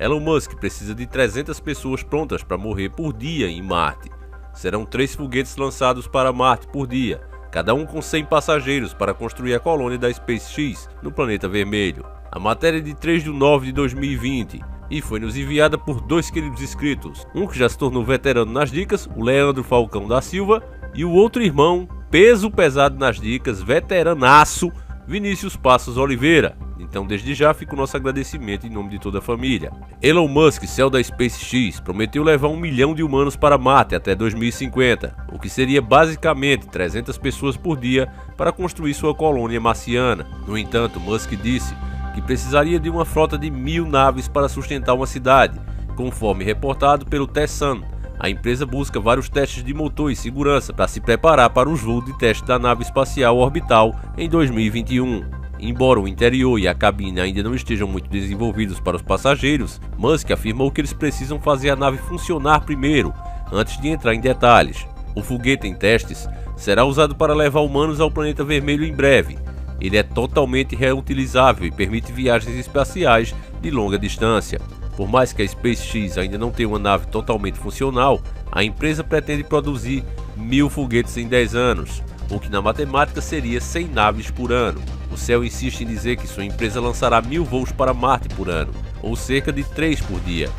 Elon Musk precisa de 300 pessoas prontas para morrer por dia em Marte. Serão 3 foguetes lançados para Marte por dia, cada um com 100 passageiros para construir a colônia da SpaceX no planeta vermelho. A matéria é de 3 de nove de 2020 e foi nos enviada por 2 queridos inscritos, um que já se tornou veterano nas dicas, o Leandro Falcão da Silva, e o outro irmão, peso pesado nas dicas, veteranaço, Vinícius Passos Oliveira. Então desde já fica o nosso agradecimento em nome de toda a família. Elon Musk, céu da SpaceX, prometeu levar 1 milhão de humanos para Marte até 2050, o que seria basicamente 300 pessoas por dia para construir sua colônia marciana. No entanto, Musk disse que precisaria de uma frota de 1000 naves para sustentar uma cidade, conforme reportado pelo The Sun. A empresa busca vários testes de motor e segurança para se preparar para os voos de teste da nave espacial orbital em 2021. Embora o interior e a cabine ainda não estejam muito desenvolvidos para os passageiros, Musk afirmou que eles precisam fazer a nave funcionar primeiro, antes de entrar em detalhes. O foguete em testes será usado para levar humanos ao planeta vermelho em breve. Ele é totalmente reutilizável e permite viagens espaciais de longa distância. Por mais que a SpaceX ainda não tenha uma nave totalmente funcional, a empresa pretende produzir 1000 foguetes em 10 anos, o que na matemática seria 100 naves por ano. O céu insiste em dizer que sua empresa lançará 1000 voos para Marte por ano, ou cerca de 3 por dia.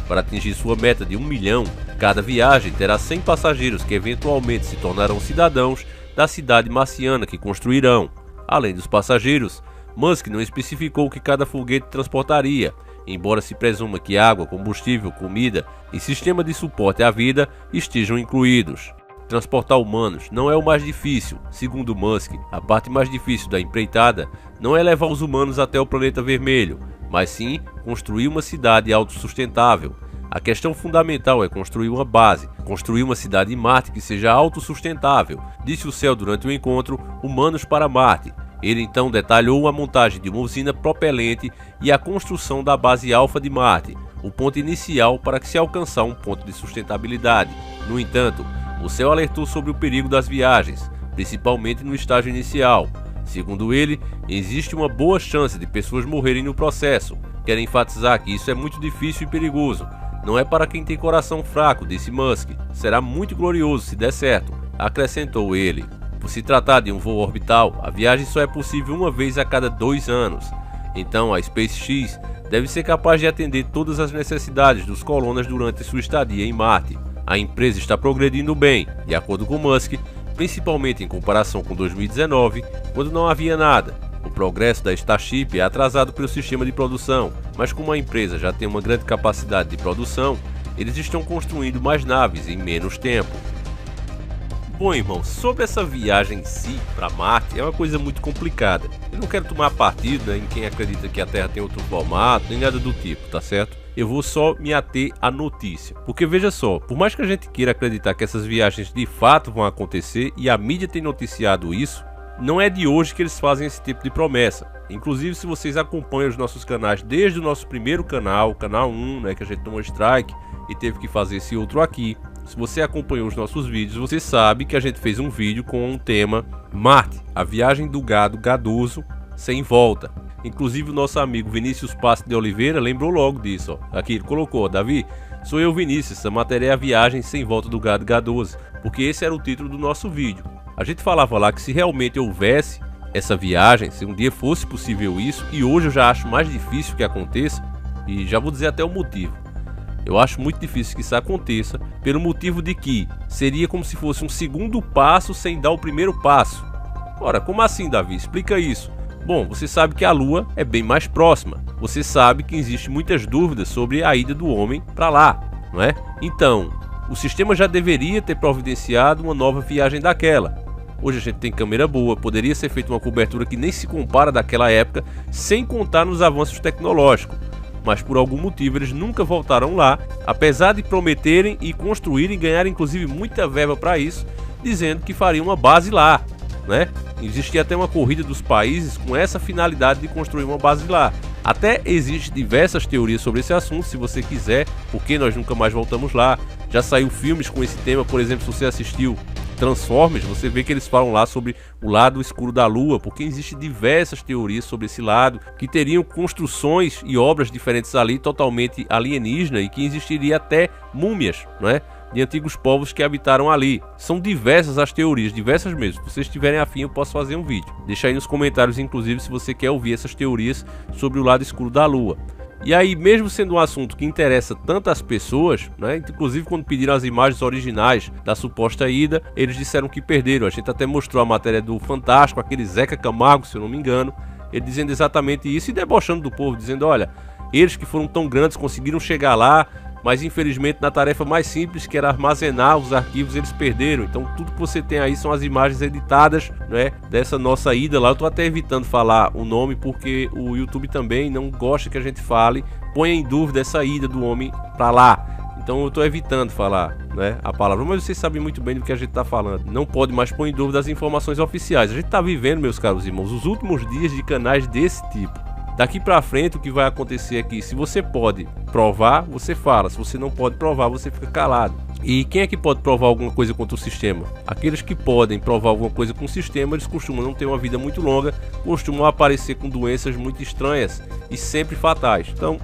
Para atingir sua meta de 1 milhão, cada viagem terá 100 passageiros que eventualmente se tornarão cidadãos da cidade marciana que construirão. Além dos passageiros, Musk não especificou o que cada foguete transportaria, embora se presuma que água, combustível, comida e sistema de suporte à vida estejam incluídos. Transportar humanos não é o mais difícil. Segundo Musk, a parte mais difícil da empreitada não é levar os humanos até o planeta vermelho, mas sim construir uma cidade autossustentável. A questão fundamental é construir uma base, construir uma cidade em Marte que seja autossustentável, disse o céu durante o encontro Humanos para Marte. Ele então detalhou a montagem de uma usina propelente e a construção da base alfa de Marte, o ponto inicial para que se alcançar um ponto de sustentabilidade. No entanto, o céu alertou sobre o perigo das viagens, principalmente no estágio inicial. Segundo ele, existe uma boa chance de pessoas morrerem no processo. Quero enfatizar que isso é muito difícil e perigoso. Não é para quem tem coração fraco, disse Musk. Será muito glorioso se der certo, acrescentou ele. Por se tratar de um voo orbital, a viagem só é possível uma vez a cada 2 anos. Então a SpaceX deve ser capaz de atender todas as necessidades dos colonos durante sua estadia em Marte. A empresa está progredindo bem, de acordo com Musk, principalmente em comparação com 2019, quando não havia nada. O progresso da Starship é atrasado pelo sistema de produção, mas como a empresa já tem uma grande capacidade de produção, eles estão construindo mais naves em menos tempo. Bom, irmão, sobre essa viagem em si para Marte é uma coisa muito complicada. Eu não quero tomar partido em quem acredita que a Terra tem outro formato, nem nada do tipo, tá certo? Eu vou só me ater à notícia. Porque veja só, por mais que a gente queira acreditar que essas viagens de fato vão acontecer, e a mídia tem noticiado isso, não é de hoje que eles fazem esse tipo de promessa. Inclusive, se vocês acompanham os nossos canais desde o nosso primeiro canal, canal 1, né, que a gente tomou strike e teve que fazer esse outro aqui. Se você acompanhou os nossos vídeos, você sabe que a gente fez um vídeo com o tema Marte, a viagem do gado gadoso sem volta. Inclusive o nosso amigo Vinícius Passos de Oliveira lembrou logo disso. Ó. Aqui ele colocou, Davi, sou eu Vinícius, essa matéria é a viagem sem volta do gado gadoso, porque esse era o título do nosso vídeo. A gente falava lá que se realmente houvesse essa viagem, se um dia fosse possível isso, e hoje eu já acho mais difícil que aconteça, e já vou dizer até o motivo. Eu acho muito difícil que isso aconteça, pelo motivo de que seria como se fosse um segundo passo sem dar o primeiro passo. Ora, como assim, Davi? Explica isso. Bom, você sabe que a Lua é bem mais próxima. Você sabe que existem muitas dúvidas sobre a ida do homem para lá, não é? Então, o sistema já deveria ter providenciado uma nova viagem daquela. Hoje a gente tem câmera boa, poderia ser feita uma cobertura que nem se compara daquela época, sem contar nos avanços tecnológicos. Mas por algum motivo eles nunca voltaram lá, apesar de prometerem e construírem e ganharem inclusive muita verba para isso, dizendo que fariam uma base lá, né? Existia até uma corrida dos países com essa finalidade de construir uma base lá. Até existem diversas teorias sobre esse assunto, se você quiser, porque nós nunca mais voltamos lá. Já saiu filmes com esse tema, por exemplo, se você assistiu Transformers, você vê que eles falam lá sobre o lado escuro da Lua, porque existem diversas teorias sobre esse lado, que teriam construções e obras diferentes ali, totalmente alienígena, e que existiria até múmias, não é? De antigos povos que habitaram ali. São diversas as teorias, diversas mesmo. Se vocês estiverem afim, eu posso fazer um vídeo. Deixa aí nos comentários, inclusive, se você quer ouvir essas teorias sobre o lado escuro da Lua. E aí, mesmo sendo um assunto que interessa tantas pessoas, né, inclusive quando pediram as imagens originais da suposta ida, eles disseram que perderam. A gente até mostrou a matéria do Fantástico, aquele Zeca Camargo, se eu não me engano, ele dizendo exatamente isso e debochando do povo, dizendo, olha, eles que foram tão grandes conseguiram chegar lá, mas infelizmente na tarefa mais simples, que era armazenar os arquivos, eles perderam. Então tudo que você tem aí são as imagens editadas, né, dessa nossa ida lá. Eu tô até evitando falar o nome porque o YouTube também não gosta que a gente fale, ponha em dúvida essa ida do homem para lá. Então eu tô evitando falar, né, a palavra, mas vocês sabem muito bem do que a gente tá falando. Não pode mais pôr em dúvida as informações oficiais. A gente tá vivendo, meus caros irmãos, os últimos dias de canais desse tipo. Daqui pra frente o que vai acontecer aqui, se você pode provar, você fala, se você não pode provar, você fica calado. E quem é que pode provar alguma coisa contra o sistema? Aqueles que podem provar alguma coisa com o sistema, eles costumam não ter uma vida muito longa, costumam aparecer com doenças muito estranhas e sempre fatais. Então,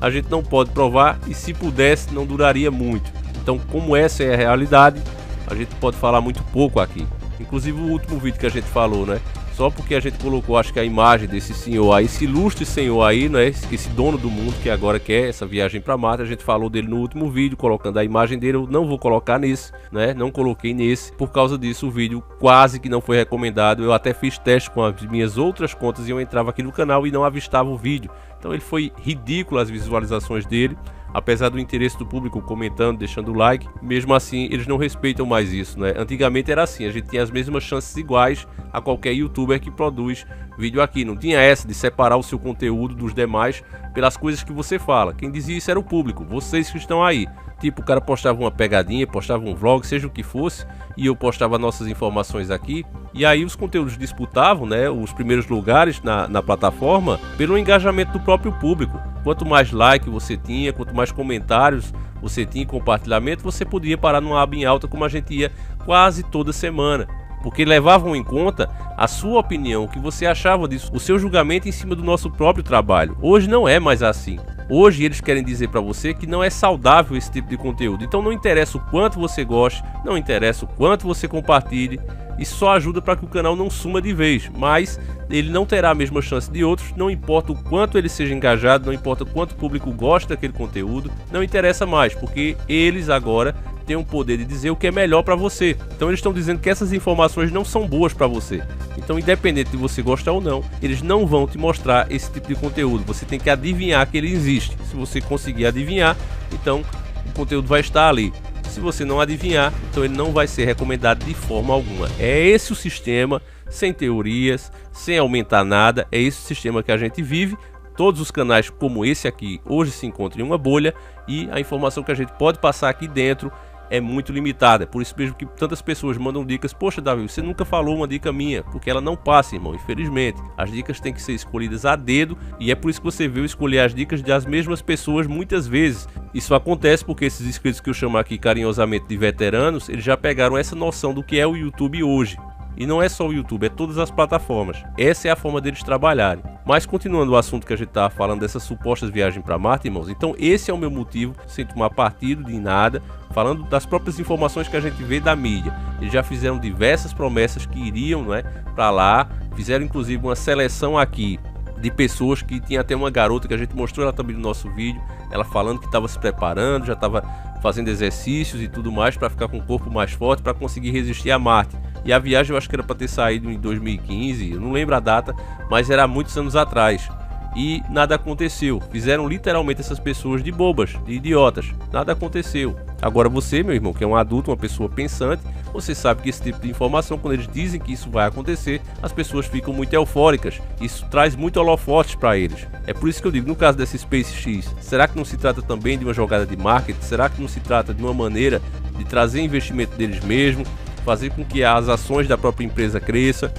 a gente não pode provar e se pudesse não duraria muito. Então, como essa é a realidade, a gente pode falar muito pouco aqui. Inclusive o último vídeo que a gente falou, né? Só porque a gente colocou, acho que a imagem desse senhor aí, esse ilustre senhor aí, né? Esse dono do mundo que agora quer essa viagem para Marte, a gente falou dele no último vídeo, colocando a imagem dele. Eu não vou colocar nesse, né? Não coloquei nesse. Por causa disso, o vídeo quase que não foi recomendado. Eu até fiz teste com as minhas outras contas e eu entrava aqui no canal e não avistava o vídeo. Então ele foi ridículo as visualizações dele. Apesar do interesse do público comentando, deixando o like, mesmo assim eles não respeitam mais isso, né? Antigamente era assim, a gente tinha as mesmas chances iguais a qualquer youtuber que produz vídeo aqui. Não tinha essa de separar o seu conteúdo dos demais pelas coisas que você fala. Quem dizia isso era o público, vocês que estão aí. Tipo, o cara postava uma pegadinha, postava um vlog, seja o que fosse, e eu postava nossas informações aqui. E aí os conteúdos disputavam, né, os primeiros lugares na plataforma pelo engajamento do próprio público. Quanto mais like você tinha, quanto mais comentários você tinha, compartilhamento, você podia parar numa aba em alta, como a gente ia quase toda semana. Porque levavam em conta a sua opinião, o que você achava disso, o seu julgamento em cima do nosso próprio trabalho. Hoje não é mais assim. Hoje eles querem dizer para você que não é saudável esse tipo de conteúdo. Então não interessa o quanto você goste, não interessa o quanto você compartilhe, isso só ajuda para que o canal não suma de vez. Mas ele não terá a mesma chance de outros, não importa o quanto ele seja engajado, não importa o quanto o público gosta daquele conteúdo, não interessa mais, porque eles agora tem o poder de dizer o que é melhor para você. Então eles estão dizendo que essas informações não são boas para você. Então, independente de você gostar ou não, eles não vão te mostrar esse tipo de conteúdo. Você tem que adivinhar que ele existe. Se você conseguir adivinhar, então o conteúdo vai estar ali. Se você não adivinhar, então ele não vai ser recomendado de forma alguma. É esse o sistema, sem teorias, sem aumentar nada. É esse o sistema que a gente vive. Todos os canais como esse aqui hoje se encontram em uma bolha e a informação que a gente pode passar aqui dentro é muito limitada. Por isso mesmo que tantas pessoas mandam dicas. Poxa, Davi, você nunca falou uma dica minha, porque ela não passa, irmão, infelizmente. As dicas têm que ser escolhidas a dedo e é por isso que você viu escolher as dicas das mesmas pessoas muitas vezes. Isso acontece porque esses inscritos que eu chamo aqui carinhosamente de veteranos, eles já pegaram essa noção do que é o YouTube hoje. E não é só o YouTube, é todas as plataformas. Essa é a forma deles trabalharem. Mas continuando o assunto que a gente estava falando dessas supostas viagens para Marte, irmãos, então esse é o meu motivo, sem tomar partido de nada, falando das próprias informações que a gente vê da mídia. Eles já fizeram diversas promessas que iriam, né, para lá, fizeram inclusive uma seleção aqui de pessoas que tinha até uma garota que a gente mostrou ela também no nosso vídeo, ela falando que estava se preparando, já estava fazendo exercícios e tudo mais para ficar com o corpo mais forte, para conseguir resistir a Marte. E a viagem eu acho que era para ter saído em 2015, eu não lembro a data, mas era há muitos anos atrás. E nada aconteceu. Fizeram literalmente essas pessoas de bobas, de idiotas. Nada aconteceu. Agora você, meu irmão, que é um adulto, uma pessoa pensante, você sabe que esse tipo de informação, quando eles dizem que isso vai acontecer, as pessoas ficam muito eufóricas. Isso traz muito holofotes para eles. É por isso que eu digo, no caso dessa SpaceX, será que não se trata também de uma jogada de marketing? Será que não se trata de uma maneira de trazer investimento deles mesmos? Fazer com que as ações da própria empresa cresçam?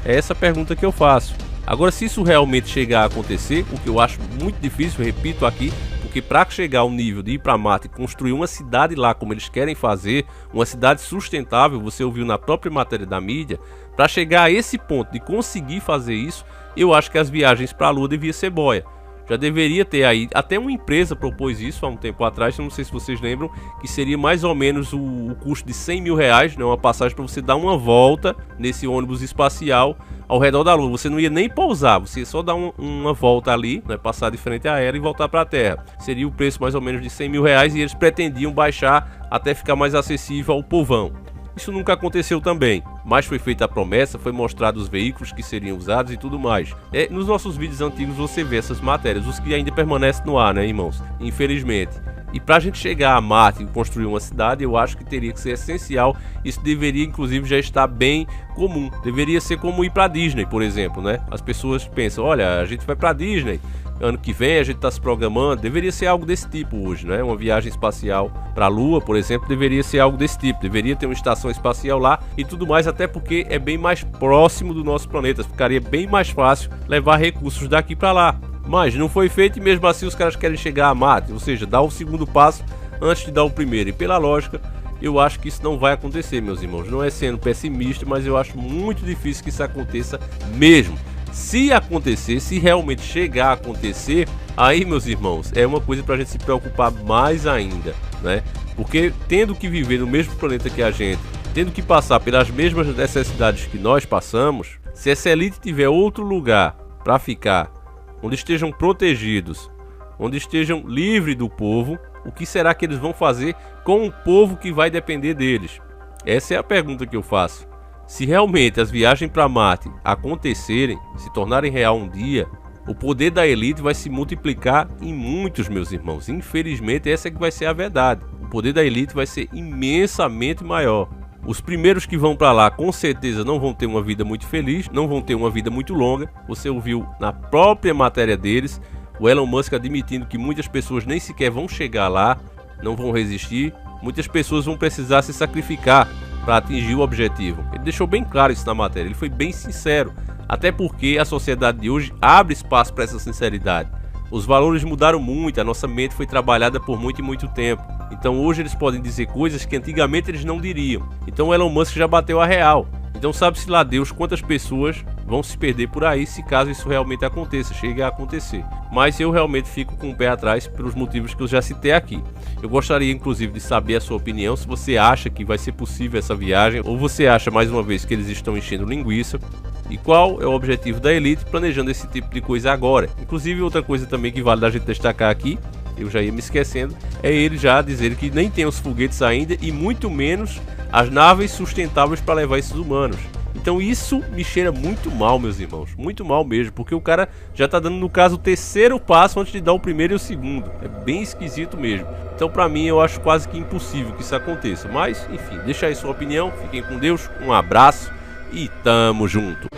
É essa a pergunta que eu faço. Agora, se isso realmente chegar a acontecer, o que eu acho muito difícil, repito aqui, por porque para chegar ao nível de ir para Marte e construir uma cidade lá como eles querem fazer, uma cidade sustentável, você ouviu na própria matéria da mídia, para chegar a esse ponto de conseguir fazer isso, eu acho que as viagens para a Lua deviam ser boia. Já deveria ter aí, até uma empresa propôs isso há um tempo atrás, não sei se vocês lembram, que seria mais ou menos o custo de 100 mil reais, né, uma passagem para você dar uma volta nesse ônibus espacial ao redor da Lua. Você não ia nem pousar, você ia só dar uma volta ali, né, passar de frente à Terra e voltar para a Terra. Seria o preço mais ou menos de 100 mil reais e eles pretendiam baixar até ficar mais acessível ao povão. Isso nunca aconteceu também, mas foi feita a promessa, foi mostrado os veículos que seriam usados e tudo mais. Nos nossos vídeos antigos você vê essas matérias, os que ainda permanecem no ar, né, irmãos? Infelizmente. E para a gente chegar a Marte e construir uma cidade, eu acho que teria que ser essencial. Isso deveria, inclusive, já estar bem comum. Deveria ser como ir para Disney, por exemplo, né? As pessoas pensam, olha, a gente vai para Disney, ano que vem a gente está se programando. Deveria ser algo desse tipo hoje, né? Uma viagem espacial para a Lua, por exemplo, deveria ser algo desse tipo. Deveria ter uma estação espacial lá e tudo mais, até porque é bem mais próximo do nosso planeta. Ficaria bem mais fácil levar recursos daqui para lá. Mas não foi feito e mesmo assim os caras querem chegar a Marte, ou seja, dar o segundo passo antes de dar o primeiro. E pela lógica, eu acho que isso não vai acontecer, meus irmãos. Não é sendo pessimista, mas eu acho muito difícil que isso aconteça mesmo. Se acontecer, se realmente chegar a acontecer, aí, meus irmãos, é uma coisa pra gente se preocupar mais ainda, né? Porque tendo que viver no mesmo planeta que a gente, tendo que passar pelas mesmas necessidades que nós passamos, se essa elite tiver outro lugar para ficar, onde estejam protegidos, onde estejam livres do povo, o que será que eles vão fazer com o povo que vai depender deles? Essa é a pergunta que eu faço. Se realmente as viagens para Marte acontecerem, se tornarem real um dia, o poder da elite vai se multiplicar em muitos, meus irmãos. Infelizmente, essa é que vai ser a verdade. O poder da elite vai ser imensamente maior. Os primeiros que vão para lá com certeza não vão ter uma vida muito feliz, não vão ter uma vida muito longa. Você ouviu na própria matéria deles, o Elon Musk admitindo que muitas pessoas nem sequer vão chegar lá, não vão resistir. Muitas pessoas vão precisar se sacrificar para atingir o objetivo. Ele deixou bem claro isso na matéria, ele foi bem sincero. Até porque a sociedade de hoje abre espaço para essa sinceridade. Os valores mudaram muito, a nossa mente foi trabalhada por muito e muito tempo. Então hoje eles podem dizer coisas que antigamente eles não diriam. Então o Elon Musk já bateu a real. Então sabe-se lá Deus quantas pessoas vão se perder por aí se caso isso realmente aconteça, chegue a acontecer. Mas eu realmente fico com o pé atrás pelos motivos que eu já citei aqui. Eu gostaria inclusive de saber a sua opinião, se você acha que vai ser possível essa viagem ou você acha mais uma vez que eles estão enchendo linguiça. E qual é o objetivo da elite planejando esse tipo de coisa agora? Inclusive outra coisa também que vale da gente destacar aqui, eu já ia me esquecendo, é ele já dizer que nem tem os foguetes ainda e muito menos as naves sustentáveis para levar esses humanos. Então isso me cheira muito mal, meus irmãos, muito mal mesmo, porque o cara já tá dando no caso o terceiro passo antes de dar o primeiro e o segundo. É bem esquisito mesmo. Então para mim eu acho quase que impossível que isso aconteça. Mas enfim, deixa aí sua opinião, fiquem com Deus, um abraço e tamo junto.